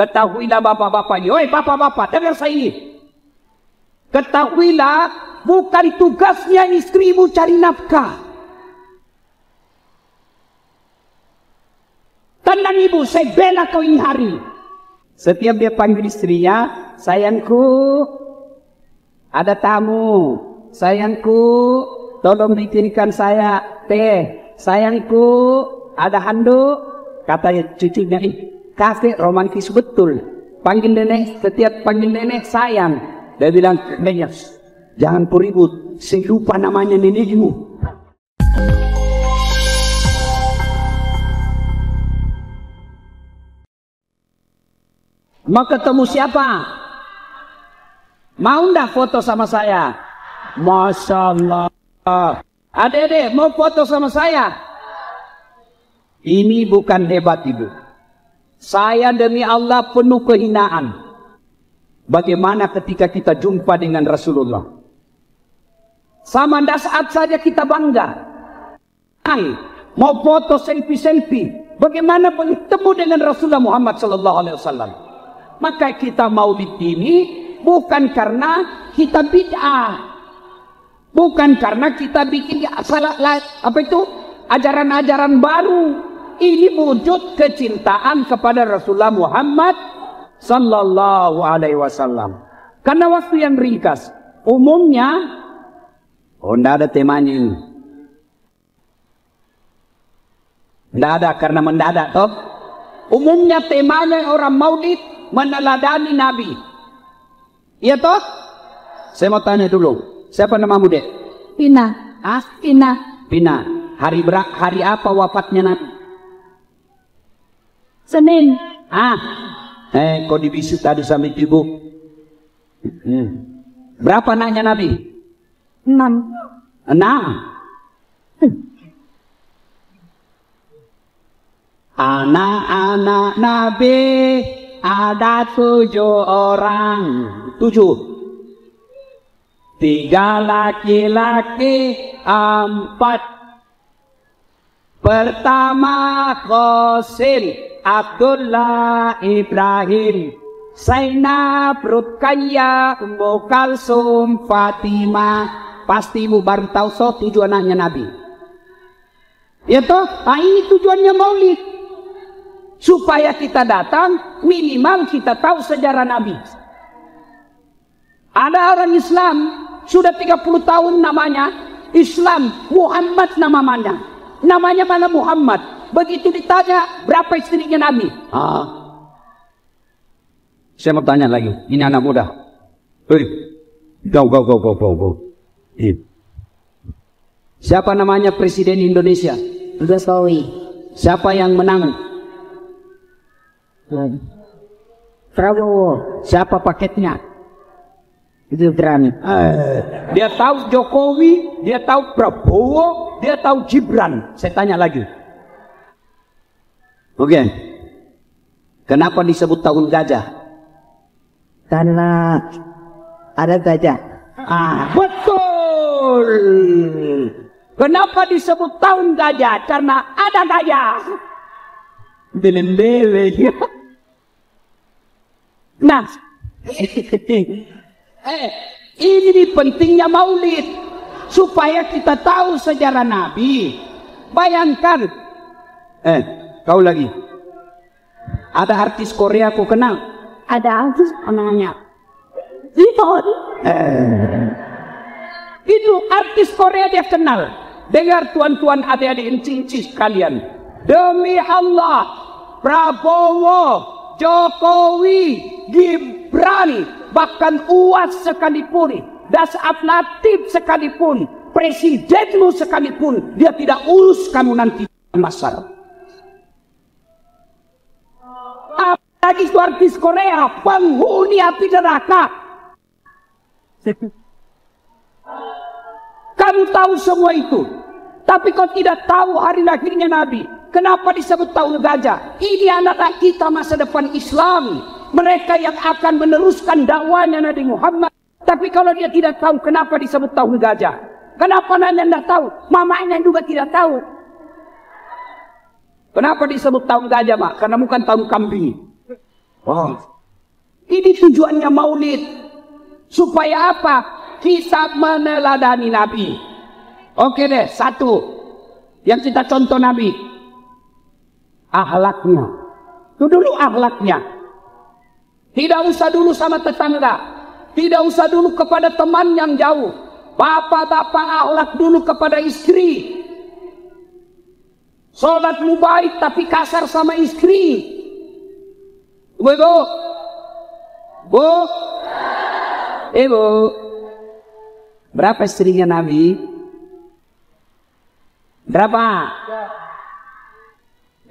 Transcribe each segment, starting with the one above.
Ketahuilah bapak-bapak ini. Oi bapak-bapak, dengar saya ini. Ketahuilah, bukan tugasnya istrimu cari nafkah. Tenang ibu, saya bela kau ini hari. Setiap dia panggil istrinya, sayangku, ada tamu. Sayangku, tolong bikinkan saya teh. Sayangku, ada handuk. Kata cucunya, kafe romantis betul. Panggil nenek, setiap panggil nenek sayang. Dia bilang, nenek, jangan peribut, saya lupa namanya nenekmu. Mau ketemu siapa? Mau ndak foto sama saya? Masya Allah. Adek-adek, mau foto sama saya? Ini bukan hebat ibu. Saya demi Allah penuh kehinaan. Bagaimana ketika kita jumpa dengan Rasulullah? Sama saat saja kita bangga. Mau foto selfie-selfie. Bagaimana bertemu dengan Rasulullah Muhammad SAW? Maka kita maulid ini bukan karena kita bid'ah, bukan karena kita bikin ajaran-ajaran baru. Ini wujud kecintaan kepada Rasulullah Muhammad sallallahu alaihi wasallam. Karena waktu yang ringkas, umumnya tidak ada temanya ini. Tidak ada karena mendadak toh. Umumnya temanya orang maulid meneladani Nabi. Iya toh? Saya mau tanya dulu. Siapa namamu, Dek? Pina. Ah, Pina. Pina. Hari apa wafatnya Nabi? Senin. Kau dibisu tadi sama ibu. Berapa anaknya Nabi? 6. 6. Anak-anak Nabi ada 7 orang. 7. 3 laki-laki, 4. Pertama Qasim, Abdullah, Ibrahim, Zainab, Ruqayyah, Ummu Kalsum, Fatimah. Pasti ibu baru tahu 7 anaknya Nabi. Ya toh? Ini tujuannya maulid. Supaya kita datang, minimal kita tahu sejarah Nabi. Ada orang Islam, sudah 30 tahun namanya, Islam, Muhammad namanya. Namanya mana Muhammad. Begitu ditanya, berapa istrinya Nabi? Saya mau tanya lagi, ini anak muda. Go. Siapa namanya Presiden Indonesia? Jokowi. Siapa yang menang? Prabowo. Siapa paketnya? Gibran. Dia tahu Jokowi, dia tahu Prabowo, dia tahu Gibran. Saya tanya lagi. Oke. Kenapa disebut tahun gajah? Karena ada gajah. Betul. Kenapa disebut tahun gajah? Karena ada gajah. Belendele. Nah, ini pentingnya maulid supaya kita tahu sejarah Nabi. Bayangkan, kau lagi ada artis Korea kau kenal? Ada artis namanya itu artis Korea dia kenal. Dengar tuan-tuan adik-adik encing-encing sekalian, demi Allah, Prabowo, Jokowi, Gibran, bahkan UAS sekalipun, Dasab Latif sekalipun, presidenmu sekalipun, dia tidak urus kamu nanti masalah. Apalagi itu artis Korea, penghuni api neraka. Kamu tahu semua itu, tapi kau tidak tahu hari lahirnya Nabi. Kenapa disebut tahun gajah? Ini anak-anak kita masa depan Islam. Mereka yang akan meneruskan dakwanya Nabi Muhammad. Tapi kalau dia tidak tahu kenapa disebut tahun gajah, kenapa nenek tidak tahu, mamanya juga tidak tahu. Kenapa disebut tahun gajah, Mak? Karena bukan tahun kambing. Oh, ini tujuannya maulid. Supaya apa? Kita meneladani Nabi. Oke deh, satu. Yang kita contoh Nabi. Akhlaknya. Itu dulu akhlaknya. Tidak usah dulu sama tetangga. Tidak usah dulu kepada teman yang jauh. Bapak-bapak akhlak dulu kepada istri. Sholatmu baik tapi kasar sama istri. Ibu, Bu, Ibu, berapa istrinya Nabi? Berapa?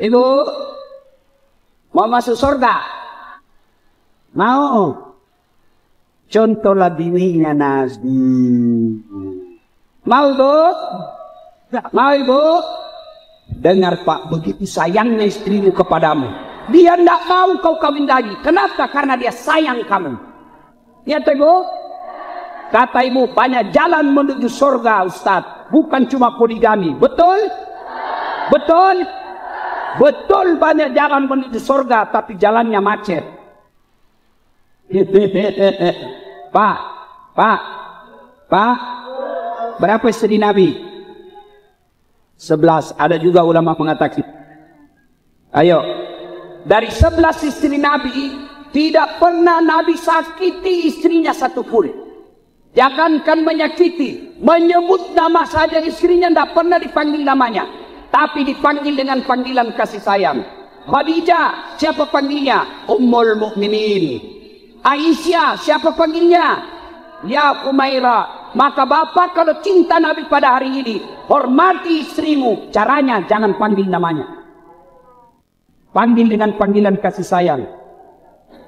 Ibu, mau masuk surga? Mau? Contohlah bininya Nabi. Mau, Bu? Mau, Ibu? Dengar Pak, begitu sayangnya istrimu kepadamu. Dia tidak mau kau kawin lagi. Kenapa? Karena dia sayang kamu. Ya, Ibu? Kata ibu, banyak jalan menuju surga, Ustaz. Bukan cuma poligami. Betul? Betul? Betul, banyak jalan menuju surga, tapi jalannya macet. Pak, berapa istri Nabi? 11. Ada juga ulama mengatakan. Ayo, dari 11 istri Nabi, tidak pernah Nabi sakiti istrinya satupun. Jangankan menyakiti, menyebut nama saja istrinya tidak pernah dipanggil namanya, tapi dipanggil dengan panggilan kasih sayang. Khadijah, siapa panggilnya? Ummul Mukminin. Aisyah, siapa panggilnya? Ya Humaira. Maka bapak kalau cinta Nabi pada hari ini, hormati istrimu. Caranya jangan panggil namanya, panggil dengan panggilan kasih sayang.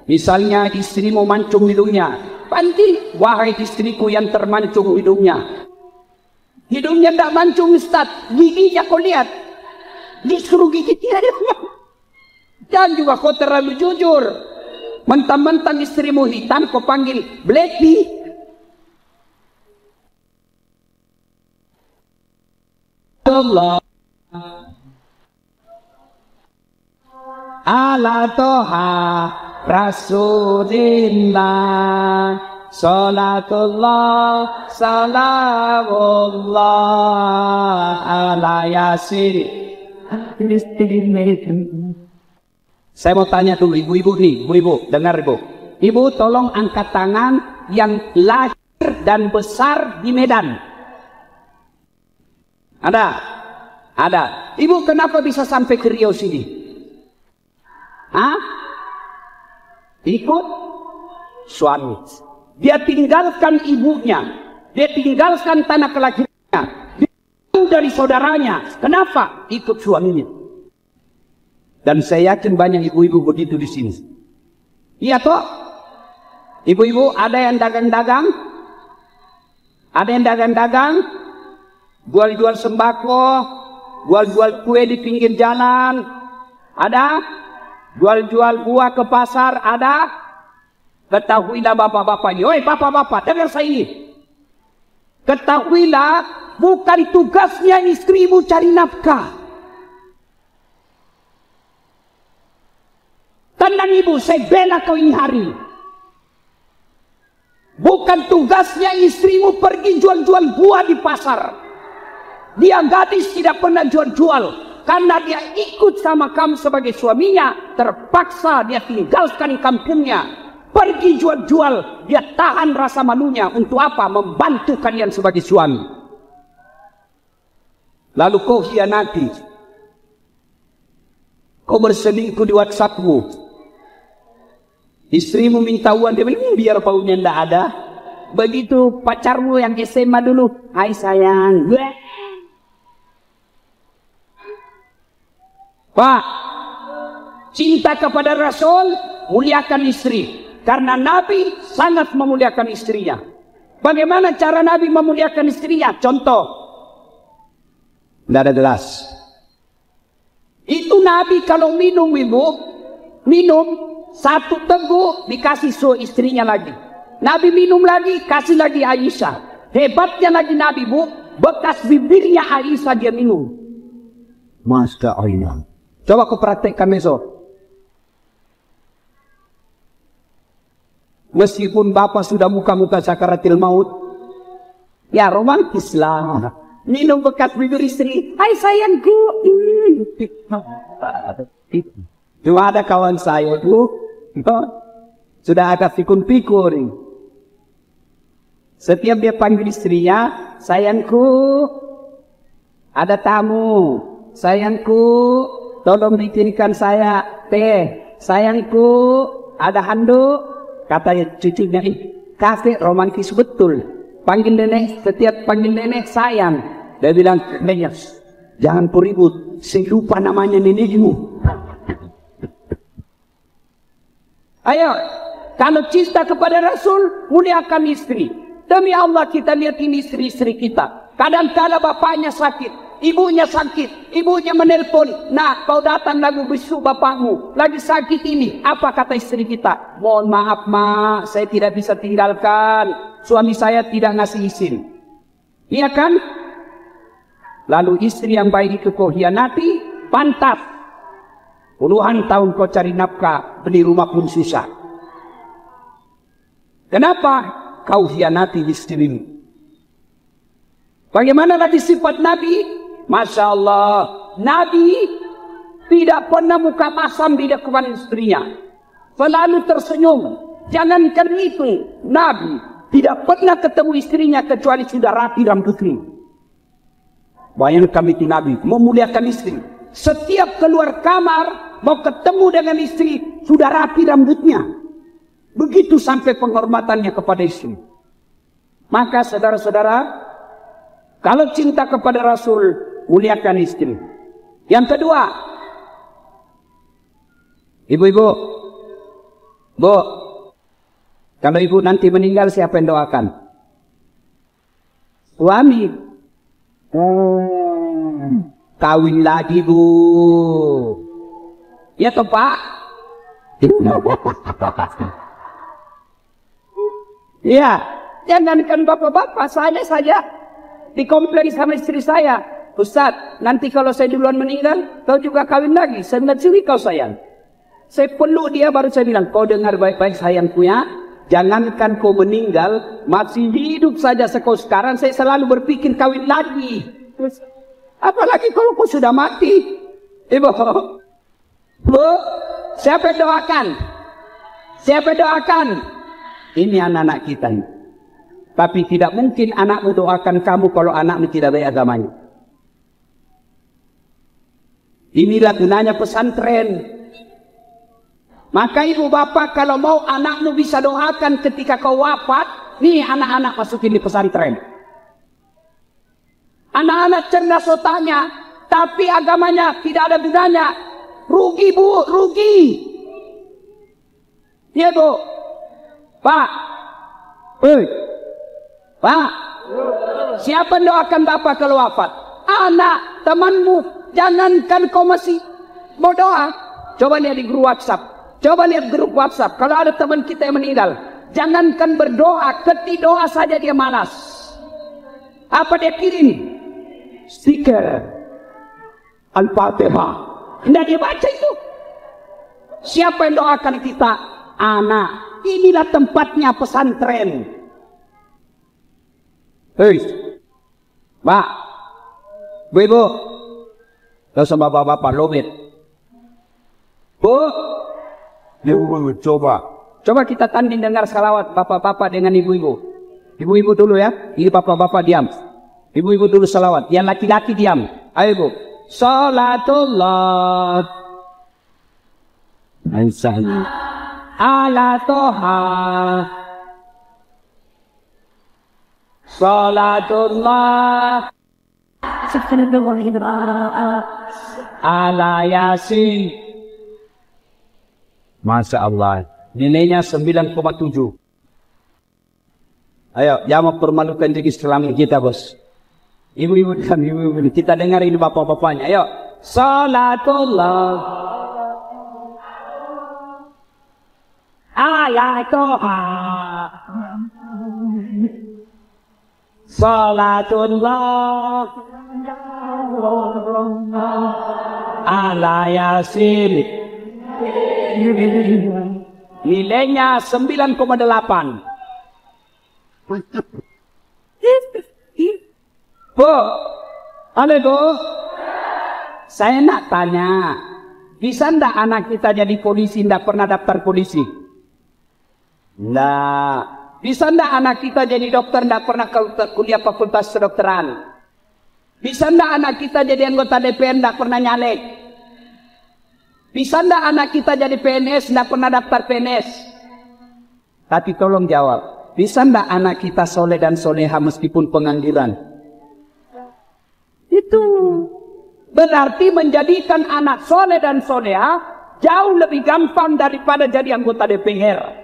Misalnya istrimu mancung hidungnya, panggil, wahai istriku yang termancung hidungnya. Hidungnya tidak mancung, Ustaz, giginya kau lihat, disuruh gigit dia. Dan juga kau terlalu jujur, mentang-mentang istrimu hitam kau panggil Blacky. Allah ala toha Rasulillah, salatullah salamullah ala yasin. Saya mau tanya dulu ibu-ibu nih, ibu-ibu dengar ibu. Ibu tolong angkat tangan yang lahir dan besar di Medan. Ada? Ada. Ibu kenapa bisa sampai ke Riau sini? Hah? Ikut suami. Dia tinggalkan ibunya, dia tinggalkan tanah kelahirannya, dia dari saudaranya. Kenapa? Ikut suaminya. Dan saya yakin banyak ibu-ibu begitu di sini. Iya toh? Ibu-ibu ada yang dagang-dagang, ada yang dagang-dagang, jual-jual sembako, jual-jual kue di pinggir jalan, ada. Jual-jual buah ke pasar, ada. Ketahuilah bapak-bapak ini. Oi bapak-bapak, dengar saya ini. Ketahuilah, bukan tugasnya istrimu cari nafkah. Tenang ibu, saya bela kau ini hari. Bukan tugasnya istrimu pergi jual-jual buah di pasar. Dia gadis tidak pernah jual-jual. Karena dia ikut sama kamu sebagai suaminya, terpaksa dia tinggalkan kampungnya, pergi jual-jual, dia tahan rasa malunya. Untuk apa? Membantu kalian sebagai suami. Lalu kau hianati, kau berselingkuh di WhatsAppmu, istrimu minta uang, dia bilang biar paunya tidak ada. Begitu pacarmu yang SMA dulu, hai sayang, Pak, cinta kepada Rasul, muliakan istri. Karena Nabi sangat memuliakan istrinya. Bagaimana cara Nabi memuliakan istrinya? Contoh. Tidak ada gelas. Itu Nabi kalau minum, ibu, minum satu teguk dikasih istrinya lagi. Nabi minum lagi, kasih lagi Aisyah. Hebatnya lagi Nabi, bu, bekas bibirnya Aisyah dia minum. Masya Allah. Coba kau praktekkan besok. Meskipun bapak sudah muka-muka sakaratil maut. Ya romantis lah. Minum bekas bibir istri. Hai sayangku. Cuma ada kawan saya itu. Sudah agak pikun-pikun. Setiap dia panggil istrinya, sayangku, ada tamu. Sayangku, tolong bikinkan saya teh. Sayangku, ada handuk. Kata cucunya, kafe romantis betul. Panggil nenek, setiap panggil nenek sayang. Dia bilang, nenek, jangan peribut, saya lupa namanya nenekmu. Ayo, kalau cinta kepada Rasul, muliakan istri. Demi Allah kita lihat ini istri-istri kita. Kadang-kadang bapaknya sakit, ibunya sakit, ibunya menelpon. Nah, kau datang lagu besuk bapakmu, lagi sakit ini. Apa kata istri kita? Mohon maaf mak, saya tidak bisa tinggalkan. Suami saya tidak ngasih izin. Iya kan? Lalu istri yang baik itu kau hianati, pantas. Puluhan tahun kau cari nafkah, beli rumah pun susah. Kenapa kau hianati istrimu? Bagaimana lagi sifat Nabi? Masya Allah, Nabi tidak pernah muka masam di depan istrinya. Selalu tersenyum. Jangankan itu, Nabi tidak pernah ketemu istrinya kecuali sudah rapi rambutnya. Bayangkan itu Nabi memuliakan istri. Setiap keluar kamar mau ketemu dengan istri sudah rapi rambutnya. Begitu sampai penghormatannya kepada istri. Maka saudara-saudara, kalau cinta kepada Rasul, muliakan istri. Yang kedua, ibu-ibu, bu, kalau ibu nanti meninggal siapa yang doakan? Suami. Kawin lagi bu. Ya toh pak? Iya. Jangankan bapak-bapak, saya saja dikomplain sama istri saya. Ustaz, nanti kalau saya duluan meninggal, kau juga kawin lagi. Saya bilang, sini kau sayang. Saya peluk dia baru saya bilang, kau dengar baik-baik sayangku ya. Jangankan kau meninggal, masih hidup saja kau sekarang, saya selalu berpikir kawin lagi. Apalagi kalau kau sudah mati. Ibu, bu, siapa yang doakan? Siapa yang doakan? Ini anak-anak kita. Tapi tidak mungkin anakmu doakan kamu kalau anakmu tidak baik agamanya. Inilah gunanya pesantren. Maka ibu bapak kalau mau anakmu bisa doakan ketika kau wafat, nih anak-anak masukin di pesantren. Anak-anak cerdas otaknya, tapi agamanya tidak ada gunanya. Rugi bu, rugi. Iya bu. Pak. Pak. Siapa yang doakan bapak kalau wafat? Anak, temanmu. Jangankan kau masih mau doa. Coba lihat di grup WhatsApp. Coba lihat grup WhatsApp. Kalau ada teman kita yang meninggal, jangankan berdoa, ketik doa saja dia malas. Apa dia kirim? Stiker Al-Fatihah. Tidak dia baca itu. Siapa yang doakan kita? Anak. Inilah tempatnya pesantren. Hei, Pak, Bu, gak sama bapak-bapak lobet. Bu, coba kita tanding dengar salawat bapak-bapak dengan ibu-ibu. Ibu-ibu dulu ya. Ini bapak-bapak diam. Ibu-ibu dulu salawat. Yang laki-laki diam. Ayo ibu. Salatullah ala toha. Salatullah ala yasin. Masya Allah. Nilainya 9,7. Ayo, jangan mempermalukan diri selama kita bos. Ibu-ibu dan ibu-ibu, kita dengar ini bapak-bapaknya. Ayo, salatullah ala toha. Salatullah ala yasin Nilainya 9,8. Bu, halo Bu. Saya nak tanya, bisa ndak anak kita jadi polisi, ndak pernah daftar polisi? Ndak. Bisa ndak anak kita jadi dokter, ndak pernah kuliah fakultas kedokteran? Bisa ndak anak kita jadi anggota DPR, ndak pernah nyalek? Bisa ndak anak kita jadi PNS, ndak pernah daftar PNS? Tapi tolong jawab, bisa ndak anak kita soleh dan soleha meskipun pengangguran? Itu berarti menjadikan anak soleh dan soleha jauh lebih gampang daripada jadi anggota DPR.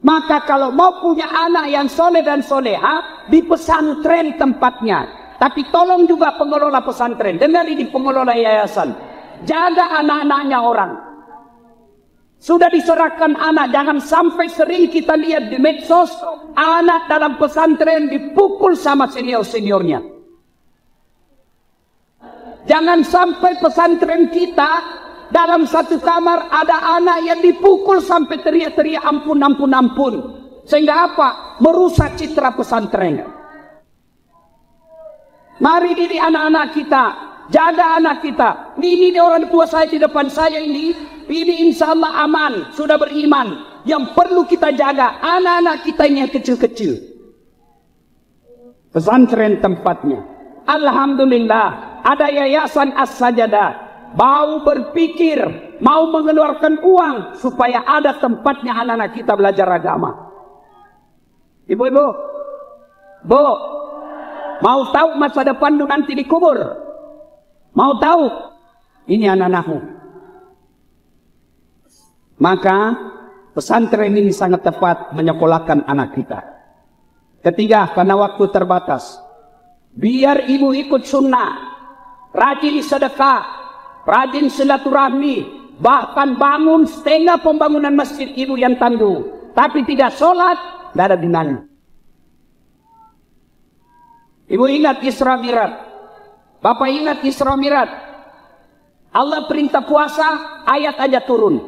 Maka kalau mau punya anak yang soleh dan soleha, di pesantren tempatnya. Tapi tolong juga pengelola pesantren, dengar ini pengelola yayasan, jaga anak-anaknya orang. Sudah diserahkan anak, jangan sampai sering kita lihat di medsos, anak dalam pesantren dipukul sama senior-seniornya. Jangan sampai pesantren kita dalam satu kamar ada anak yang dipukul sampai teriak-teriak ampun, ampun, ampun. Sehingga apa? Merusak citra pesantren. Mari didik anak-anak kita, jaga anak kita. Ini orang tua saya di depan saya ini insya Allah aman, sudah beriman. Yang perlu kita jaga anak-anak kita ini yang kecil-kecil. Pesantren tempatnya. Alhamdulillah ada yayasan As-Sajadah mau berpikir, mau mengeluarkan uang supaya ada tempatnya anak-anak kita belajar agama. Ibu-ibu, Bu, mau tahu masa depan lu nanti dikubur? Mau tahu? Ini anak-anakmu. Maka pesantren ini sangat tepat menyekolahkan anak kita. Ketiga, karena waktu terbatas, biar ibu ikut sunnah, rajin sedekah, rajin silaturahmi, bahkan bangun setengah pembangunan masjid ibu yang tangguh, tapi tidak sholat, tidak ada gunanya. Ibu ingat Isra Mi'raj, Bapak ingat Isra Mi'raj. Allah perintah puasa, ayat aja turun.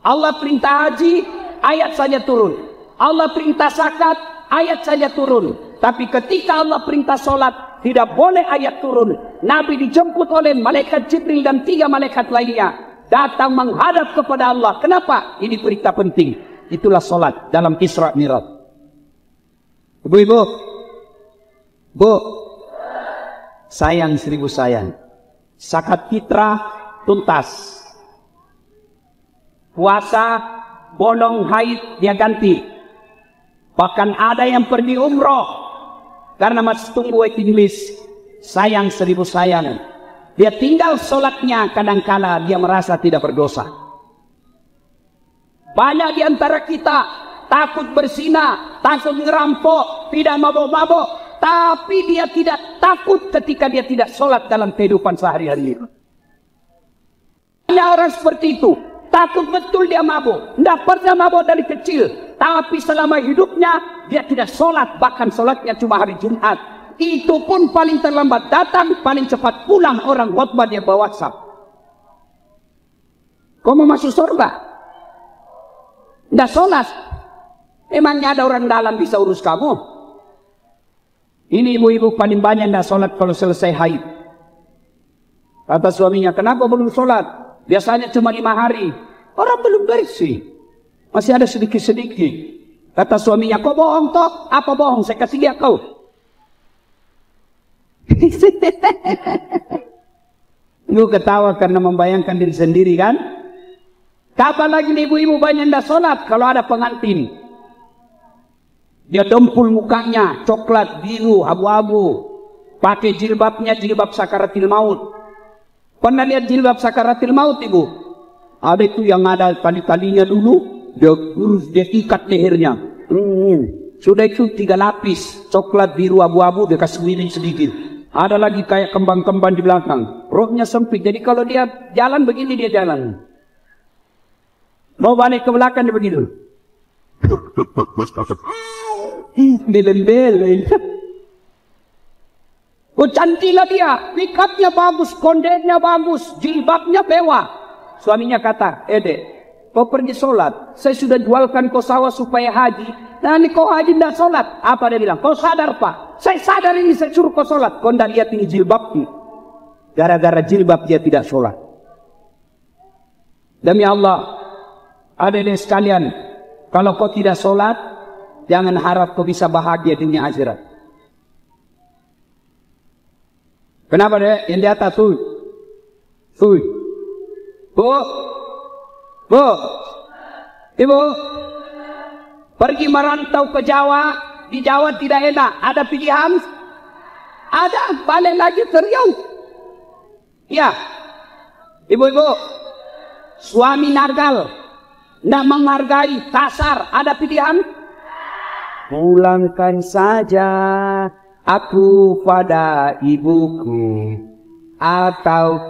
Allah perintah haji, ayat saja turun. Allah perintah zakat, ayat saja turun. Tapi ketika Allah perintah sholat, tidak boleh ayat turun. Nabi dijemput oleh malaikat Jibril dan 3 malaikat lainnya. Datang menghadap kepada Allah. Kenapa? Ini berita penting. Itulah sholat dalam Isra Mi'raj. Ibu-ibu, Bu, sayang 1000 sayang. Zakat fitrah tuntas. Puasa, bolong haid dia ganti. Bahkan ada yang pergi umroh karena masih tunggu waiting list. Sayang 1000 sayang. Dia tinggal sholatnya, kadangkala dia merasa tidak berdosa. Banyak di antara kita takut berzina, takut ngerampok, tidak mabok-mabok, tapi dia tidak takut ketika dia tidak sholat dalam kehidupan sehari-hari. Banyak orang seperti itu, takut betul dia mabok, tidak pernah mabok dari kecil, tapi selama hidupnya dia tidak sholat, bahkan sholatnya cuma hari Jumat. Itu pun paling terlambat datang, paling cepat pulang orang khotbah dia bawa WhatsApp. Kau mau masuk surga? Tidak sholat. Emangnya ada orang dalam bisa urus kamu? Ini ibu-ibu paling banyak tidak sholat kalau selesai haid. Kata suaminya, kenapa belum sholat? Biasanya cuma 5 hari. Orang belum bersih, masih ada sedikit-sedikit. Kata suaminya, kau bohong toh? Apa bohong? Saya kasih dia kau. Ibu ketawa karena membayangkan diri sendiri kan? Kapan lagi ibu-ibu banyak tidak sholat kalau ada pengantin? Dia dempul mukanya, coklat, biru, abu-abu. Pakai jilbabnya, jilbab sakaratil maut. Pernah lihat jilbab sakaratil maut ibu? Ada itu yang ada tali-talinya dulu, dia urus, dia ikat lehernya. Sudah itu 3 lapis, coklat, biru, abu-abu, dia kasih miring sedikit. Ada lagi kayak kembang-kembang di belakang. Rohnya sempit, jadi kalau dia jalan begini dia jalan. Mau balik ke belakang dia begitu. Belen-belen. Oh cantiklah dia, pikatnya bagus, kondennya bagus, jilbabnya mewah. Suaminya kata, Dek, kau pergi sholat. Saya sudah jualkan kau sawah supaya haji. Nah ini kau haji tidak sholat. Apa dia bilang? Kau sadar Pak? Saya sadar ini, saya suruh kau sholat. Kau tidak lihat ini jilbabnya. Gara-gara jilbab dia tidak sholat. Demi Allah, adik-adik sekalian, kalau kau tidak sholat, jangan harap kau bisa bahagia dunia akhirat. Kenapa deh? Yang di atas tuh. Bu, ibu, pergi merantau ke Jawa. Di Jawa tidak enak. Ada pilihan? Ada. Balik lagi ke Riau. Ya, ibu-ibu, suami nargal, tidak menghargai, kasar. Ada pilihan? Pulangkan saja aku pada ibuku, atau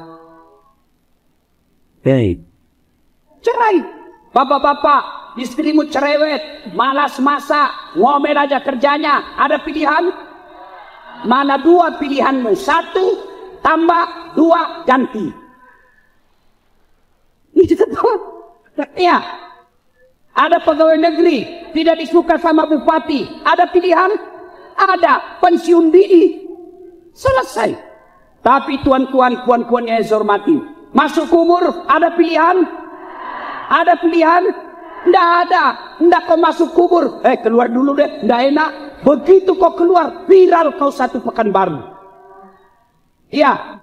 cerai. Bapak-bapak, istrimu cerewet, malas masak, ngomel aja kerjanya. Ada pilihan? Mana dua pilihanmu? Satu tambah, dua ganti. Ini betul. Ya. Ada pegawai negeri tidak disuka sama bupati. Ada pilihan? Ada. Pensiun dini. Selesai. Tapi tuan-tuan, puan-puan yang saya hormati, masuk kubur ada pilihan? Ada pilihan? Tidak ada. Tidak kau masuk kubur. Keluar dulu deh. Tidak enak. Begitu kau keluar, viral kau 1 pekan baru. Iya.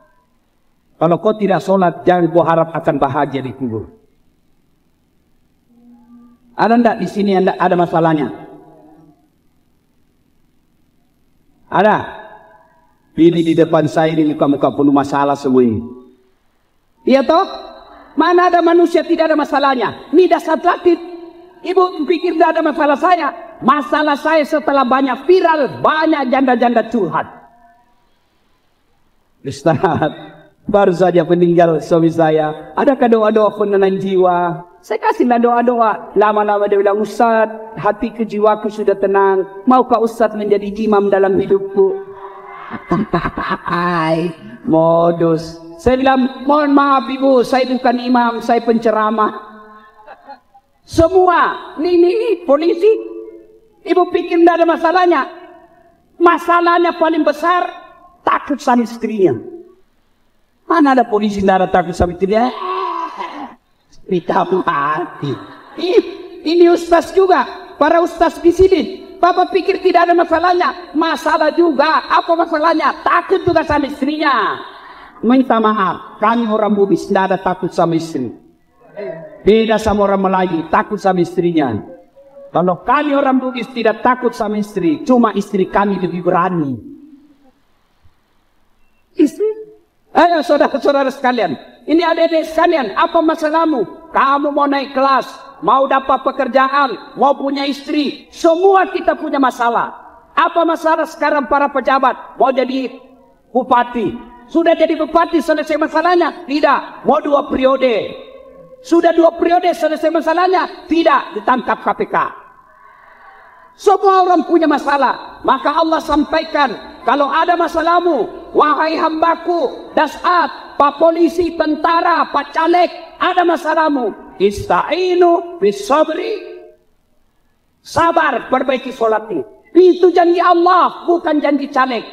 Kalau kau tidak sholat, jangan kau harap akan bahagia di kubur. Ada enggak di sini ada masalahnya? Ada? Pilih di depan saya ini muka-muka penuh masalah semua ini. Iya toh? Mana ada manusia tidak ada masalahnya? Ini dasar lakit. Ibu pikir tidak ada masalah saya? Masalah saya setelah banyak viral, banyak janda-janda curhat. Ustaz, baru saja meninggal suami saya. Adakah doa-doa penenang jiwa? Saya kasihlah doa-doa. Lama-lama dia bilang, Ustaz, hati kejiwaku sudah tenang. Maukah Ustaz menjadi imam dalam hidupku? Hai, modus. Saya bilang, mohon maaf ibu, saya bukan imam, saya penceramah. Semua, ini polisi. Ibu pikir tidak ada masalahnya. Masalahnya paling besar, takut sama istrinya. Mana ada polisi tidak ada takut sama istrinya? Kita mati. Ini ustaz juga. Para ustaz di sini. Bapak pikir tidak ada masalahnya? Masalah juga. Apa masalahnya? Takut juga sama istrinya. Minta maaf. Kami orang Bugis tidak ada takut sama istri. Beda sama orang Melayu. Takut sama istrinya. Kalau kami orang Bugis tidak takut sama istri. Cuma istri kami lebih berani. Istri? Ayo saudara-saudara sekalian. Ini adik-adik sekalian. Apa masalahmu? Kamu mau naik kelas. Mau dapat pekerjaan. Mau punya istri. Semua kita punya masalah. Apa masalah sekarang para pejabat? Mau jadi bupati. Sudah jadi bupati selesai masalahnya? Tidak. Mau 2 periode. Sudah 2 periode selesai masalahnya? Tidak. Ditangkap KPK. Semua orang punya masalah. Maka Allah sampaikan. Kalau ada masalahmu, wahai hambaku, dasat, pak polisi, tentara, pak caleg, ada masalahmu, ista'inu bisabri, sabar, perbaiki sholatmu. Itu janji Allah, bukan janji caleg.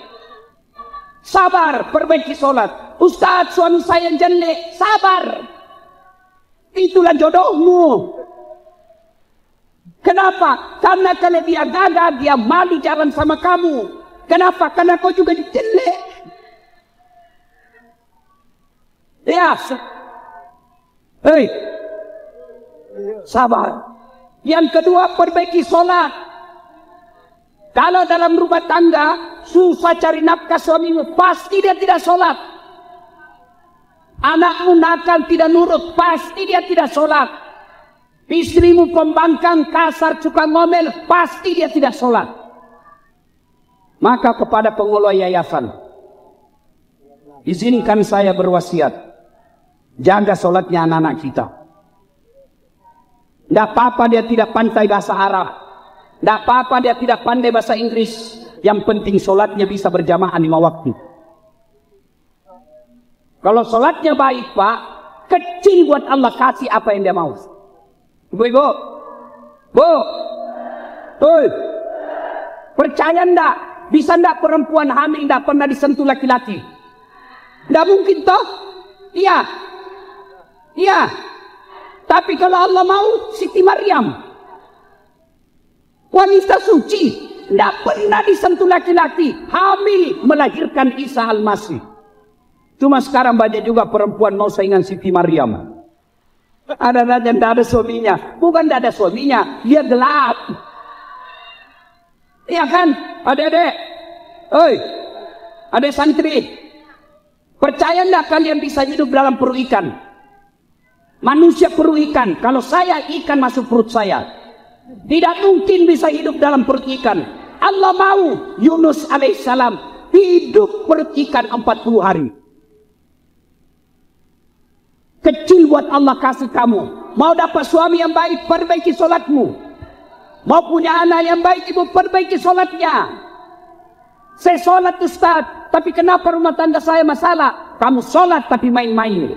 Sabar, perbaiki sholat. Ustaz, suami saya jelek, sabar. Itulah jodohmu. Kenapa? Karena kalau dia gagal, dia malu jalan sama kamu. Kenapa? Karena kau juga jelek. Ya. Hei. Sabar. Yang kedua, perbaiki sholat. Kalau dalam rumah tangga susah cari nafkah suamimu, pasti dia tidak sholat. Anakmu nakal tidak nurut, pasti dia tidak sholat. Istrimu pembangkang, kasar, suka ngomel, pasti dia tidak sholat. Maka kepada pengelola yayasan, izinkan saya berwasiat, jaga sholatnya anak-anak kita. Tidak apa-apa dia tidak pandai bahasa Arab, tidak apa-apa dia tidak pandai bahasa Inggris. Yang penting sholatnya bisa berjamaah 5 waktu. Kalau sholatnya baik Pak, kecil buat Allah, kasih apa yang dia mau. Ibu-ibu, Bu, tuh, percaya ndak? Bisa ndak perempuan hamil ndak pernah disentuh laki-laki? Ndak mungkin toh? Iya. Iya. Tapi kalau Allah mau, Siti Maryam, wanita suci, ndak pernah disentuh laki-laki, hamil melahirkan Isa Al-Masih. Cuma sekarang banyak juga perempuan mau saingan Siti Maryam. Ada raja ndak ada suaminya, bukan ndak ada suaminya, dia gelap. Iya kan, adik-adik, oi, adik santri, percaya ndak kalian bisa hidup dalam perut ikan? Manusia perlu ikan. Kalau saya, ikan masuk perut saya. Tidak mungkin bisa hidup dalam perut ikan. Allah mau Yunus alaihissalam hidup perut ikan 40 hari. Kecil buat Allah kasih kamu. Mau dapat suami yang baik, perbaiki sholatmu. Mau punya anak yang baik, ibu perbaiki sholatnya. Saya sholat Ustaz, tapi kenapa rumah tangga saya masalah? Kamu sholat tapi main-main.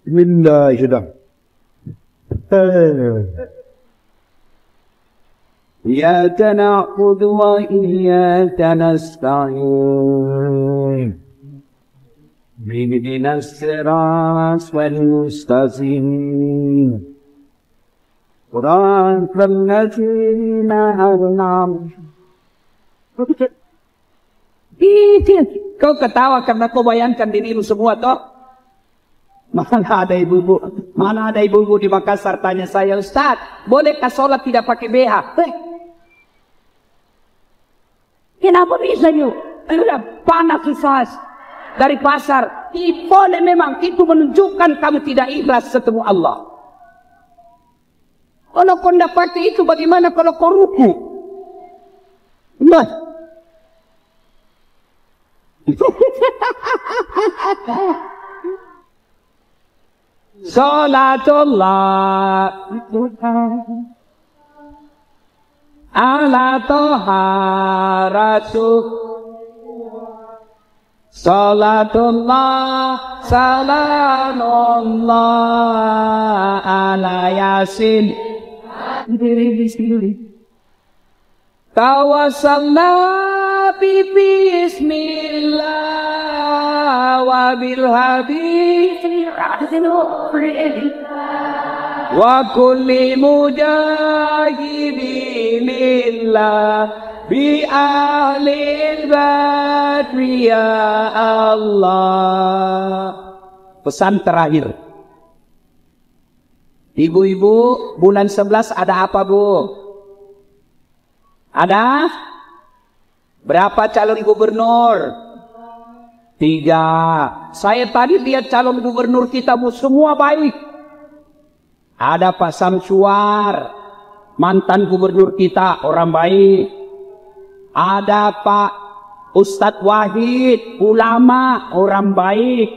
Bismillah sudah. Iyyaka na'budu wa iyyaka nasta'in. Ihdinas siratal mustaqim. Shiratal ladzina an'amta. Kau ketawa karena kau bayangkan dirimu semua toh? Mana ada ibu-ibu? Mana ada ibu-ibu di Makassar tanya saya, Ustaz, bolehkah sholat tidak pakai BH? Kenapa bisa yuk? Udah panas Ustaz dari pasar. Boleh memang, itu menunjukkan kamu tidak ikhlas ketemu Allah. Kalau kau tidak pakai itu, bagaimana kalau kau ruku? Nah. Salatullah ala toha rasul. Salatullah salamullah ala yasin. Tawassalna bismillah wa bil habib wa kulli mujahidin lillah bi ahlil badri ya Allah. Pesan terakhir, ibu-ibu, bulan 11 ada apa Bu? Ada berapa calon gubernur? 3. Saya tadi lihat calon gubernur kita semua baik. Ada Pak Samsuar, mantan gubernur kita, orang baik. Ada Pak Ustadz Wahid, ulama, orang baik.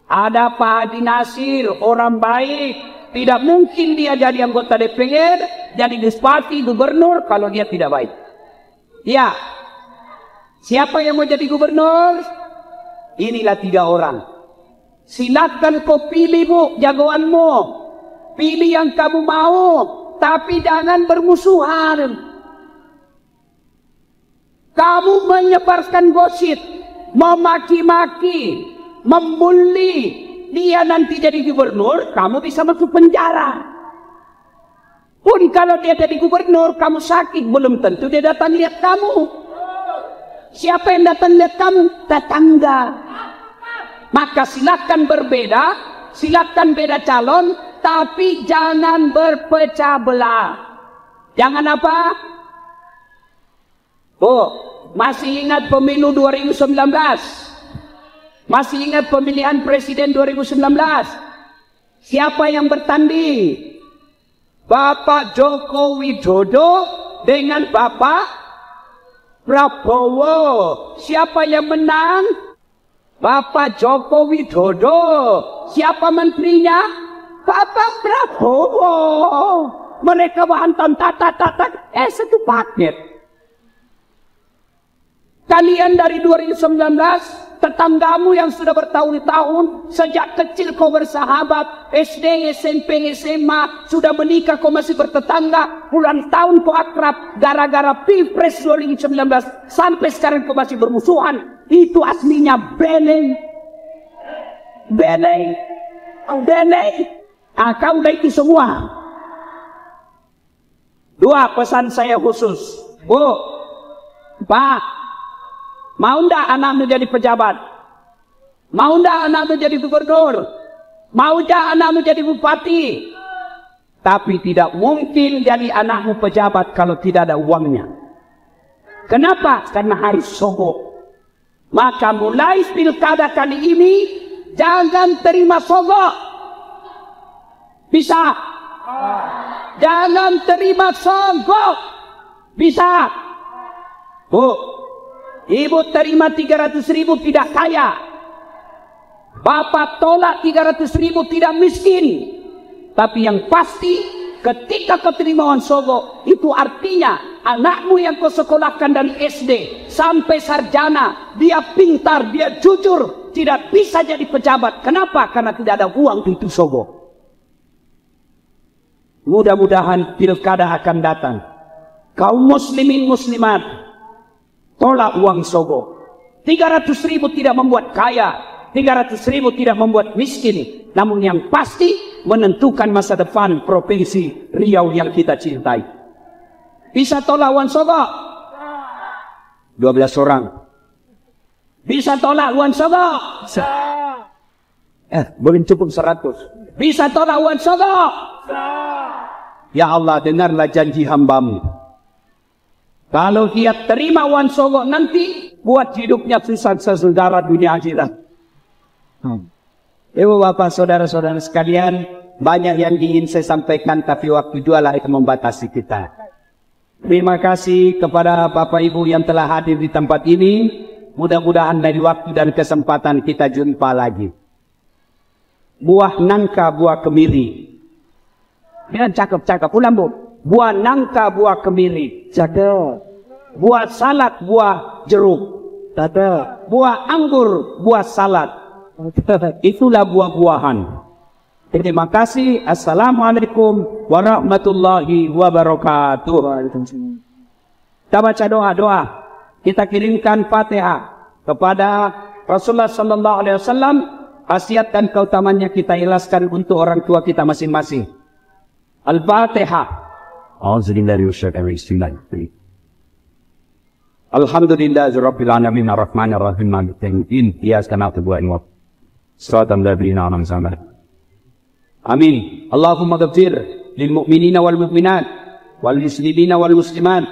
Ada Pak Haji Nasir, orang baik. Tidak mungkin dia jadi anggota DPR, jadi bupati, gubernur kalau dia tidak baik. Ya, siapa yang mau jadi gubernur? Inilah 3 orang. Silakan kau pilih Bu, jagoanmu. Pilih yang kamu mau, tapi jangan bermusuhan. Kamu menyebarkan gosip, memaki-maki, membuli. Dia nanti jadi gubernur, kamu bisa masuk penjara. Pun kalau dia jadi gubernur, kamu sakit, belum tentu dia datang lihat kamu. Siapa yang datang lihat kamu? Tetangga. Maka silakan berbeda, silakan beda calon, tapi jangan berpecah belah. Jangan apa? Oh, masih ingat pemilu 2019? Masih ingat pemilihan presiden 2019? Siapa yang bertanding? Bapak Joko Widodo dengan Bapak Prabowo. Siapa yang menang? Bapak Joko Widodo. Siapa menterinya? Bapak Prabowo. Mereka hantam tata satu paket. Kalian dari 2019, tetanggamu yang sudah bertahun-tahun, sejak kecil kau bersahabat, SD, SMP, SMA, sudah menikah kau masih bertetangga, puluhan tahun kau akrab, gara-gara Pilpres 2019, sampai sekarang kau masih bermusuhan. Itu aslinya beneng. Beneng. Beneng. Kau udah itu semua. Dua pesan saya khusus. Bu, Pak, mau ndak anakmu jadi pejabat? Mau ndak anakmu jadi gubernur? Mau ndak anakmu jadi bupati? Tapi tidak mungkin jadi anakmu pejabat kalau tidak ada uangnya. Kenapa? Karena harus sogok. Maka mulai pilkada kali ini, jangan terima sogok. Bisa? Jangan terima sogok. Bisa? Bu, ibu terima 300.000 tidak kaya. Bapak tolak 300.000 tidak miskin. Tapi yang pasti ketika kau terima uang sogok, itu artinya anakmu yang kau sekolahkan dari SD sampai sarjana, dia pintar, dia jujur, tidak bisa jadi pejabat. Kenapa? Karena tidak ada uang itu sogok. Mudah-mudahan pilkada akan datang. Kaum muslimin muslimat, tolak uang sogok. 300.000 tidak membuat kaya, 300.000 tidak membuat miskin, namun yang pasti menentukan masa depan provinsi Riau yang kita cintai. Bisa tolak uang sogok? 12 orang. Bisa tolak uang sogok? Boleh cukup 100. Bisa tolak uang sogok? Ya Allah, dengarlah janji hambamu. Kalau dia terima uang sogok nanti, buat hidupnya susah sesaudara dunia akhirat. Ibu bapak saudara-saudara sekalian, banyak yang ingin saya sampaikan, tapi waktu jualah itu membatasi kita. Terima kasih kepada bapak ibu yang telah hadir di tempat ini. Mudah-mudahan dari waktu dan kesempatan kita jumpa lagi. Buah nangka, buah kemiri. Ya, cakep-cakep. Ulang, Bu. Buah nangka, buah kemiri. Cakep. Buah salad, buah jeruk. Cakep. Buah anggur, buah salad. Itulah buah-buahan. Terima kasih. Assalamualaikum warahmatullahi wabarakatuh. Kita baca doa-doa. Kita kirimkan Fatihah kepada Rasulullah sallallahu alaihi wasallam. Khasiat dan keutamannya kita ikhlaskan untuk orang tua kita masing-masing. Al-Fatihah. Alhamdulillahirabbil alamin arrahmanir rahim maliki yaumiddin iyyaka na'budu wa iyyaka nasta'in shiratal ladzina an'amta 'alaihim. Amin. Allahumma ighfir lil mu'minina wal mu'minat wal muslimina wal muslimat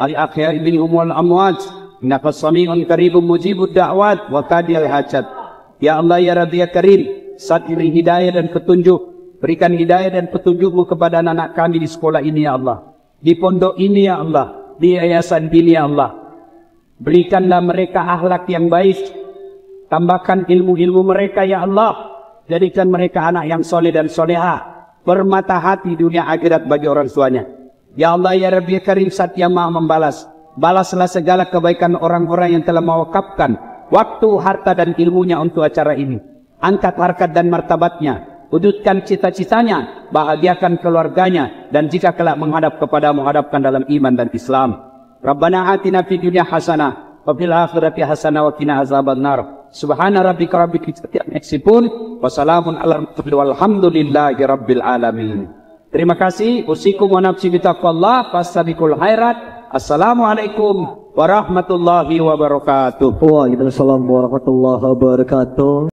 al ahya'i minhum wal amwat innaka samii'un qaribun mujibud da'wat wa qadiyal hajat. Ya Allah ya Rabbi ya Karim, satiri hidayah dan petunjuk. Berikan hidayah dan petunjukmu kepada anak kami di sekolah ini ya Allah, di pondok ini ya Allah, di yayasan ini ya Allah. Berikanlah mereka akhlak yang baik, tambahkan ilmu-ilmu mereka ya Allah. Jadikan mereka anak yang soleh dan soleha, bermata hati dunia akhirat bagi orang tuanya. Ya Allah ya Rabbi ya Karim, Satya Maha membalas. Balaslah segala kebaikan orang-orang yang telah mewakafkan waktu, harta dan ilmunya untuk acara ini. Angkat harkat dan martabatnya, wujudkan cita-citanya, bahagiakan keluarganya, dan jika kelak menghadap kepadamu, hadapkan dalam iman dan Islam. Rabbana atina fid dunya hasanah wa fil akhirati hasanah wa qina azabannar. Subhana rabbika rabbil izzati amma yasifun wa salamun alal mursalin walhamdulillahi rabbil alamin. Terima kasih. Usikum wa nafsi bitaqwallah fastabiqul khairat. Assalamualaikum warahmatullahi wabarakatuh. Waalaikumsalam warahmatullahi wabarakatuh.